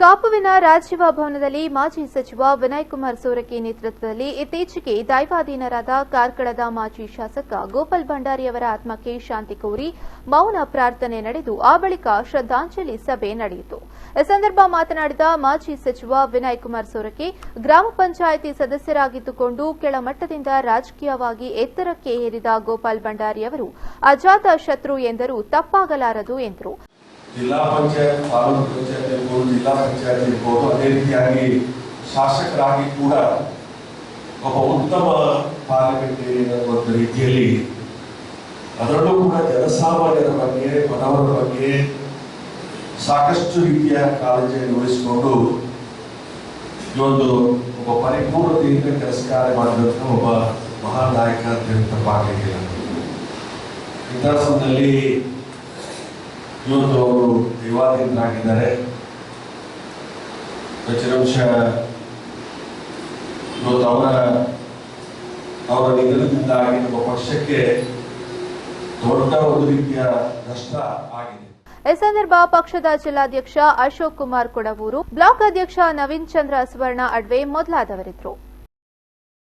ಕಾಪುವಿನ ರಾಜೀವ ಭವನದಲ್ಲಿ ಮಾಜಿ ಸಚಿವ ವಿನಯ್ ಕುಮಾರ್ ಸೋರಕೆ ನೇತೃತ್ವದಲ್ಲಿ ಇತ್ತೀಚೆಗೆ ದೈವಾಧೀನರಾದ ಕಾರ್ಕಳದ ಮಾಜಿ ಶಾಸಕ ಗೋಪಾಲ್ ಭಂಡಾರಿಯವರ ಆತ್ಮಕ್ಕೆ ಶಾಂತಿ ಕೋರಿ ಮೌನ ಪ್ರಾರ್ಥನೆ ನಡೆದು ಆ ಬಳಿಕ ಶ್ರದ್ದಾಂಜಲಿ ಸಭೆ ನಡೆಯಿತು. ಈ ಸಂದರ್ಭ ಮಾತನಾಡಿದ ಮಾಜಿ ಸಚಿವ ವಿನಯ್ ಕುಮಾರ್ ಸೋರಕೆ, ಗ್ರಾಮ ಪಂಚಾಯಿತಿ ಸದಸ್ಯರಾಗಿದ್ದುಕೊಂಡು ಕೆಳಮಟ್ಟದಿಂದ ರಾಜಕೀಯವಾಗಿ ಎತ್ತರಕ್ಕೆ ಏರಿದ ಗೋಪಾಲ್ ಭಂಡಾರಿಯವರು ಅಜಾತ ಶತ್ರು ಎಂದರೂ ತಪ್ಪಾಗಲಾರದು ಎಂದರು. ಜಿಲ್ಲಾ ಪಂಚಾಯತ್, ತಾಲೂಕು ಪಂಚಾಯತ್ ಇರ್ಬೋದು, ಜಿಲ್ಲಾ ಪಂಚಾಯತ್ ಇರ್ಬೋದು, ಅದೇ ರೀತಿಯಾಗಿ ಶಾಸಕರಾಗಿ ಕೂಡ ಒಬ್ಬ ಉತ್ತಮ ಪಾರ್ಲಿಮೆಂಟೇರಿಯನ್ ಅನ್ನುವಂಥ ರೀತಿಯಲ್ಲಿ ಅದರಲ್ಲೂ ಕೂಡ ಜನಸಾಮಾನ್ಯರ ಬಗ್ಗೆ, ಬಡವರ ಬಗ್ಗೆ ಸಾಕಷ್ಟು ರೀತಿಯ ಕಾಳಜಿಯನ್ನು ವಹಿಸಿಕೊಂಡು ಇವತ್ತು ಒಬ್ಬ ಪರಿಪೂರ್ಣತೆಯಿಂದ ಕೆಲಸ ಕಾರ್ಯ ಮಾಡಿದಂಥ ಒಬ್ಬ ಮಹಾನ್ ನಾಯಕ ಅಂತ ತಪ್ಪಾಗಲಿಕ್ಕಿಲ್ಲ. ಇಂತಹ ಸಮಯದಲ್ಲಿ ಇವತ್ತು ಅವರು ದೈವಾಧೀನರಾಗಿದ್ದಾರೆ. ಹೆಚ್ಚಿನಂಶ ಇವತ್ತು ಅವರ ನಿಧನದಿಂದಾಗಿ ನಮ್ಮ ಪಕ್ಷಕ್ಕೆ ದೊಡ್ಡ ಒಂದು ರೀತಿಯ ನಷ್ಟ ಆಗಿದೆ. ಈ ಸಂದರ್ಭ ಪಕ್ಷದ ಜಿಲ್ಲಾಧ್ಯಕ್ಷ ಅಶೋಕ್ ಕುಮಾರ್ ಕೊಡವೂರು, ಬ್ಲಾಕ್ ಅಧ್ಯಕ್ಷ ನವೀನ್ ಚಂದ್ರ ಸುವರ್ಣ ಅಡ್ವೆ ಮೊದಲಾದವರಿದ್ದರು.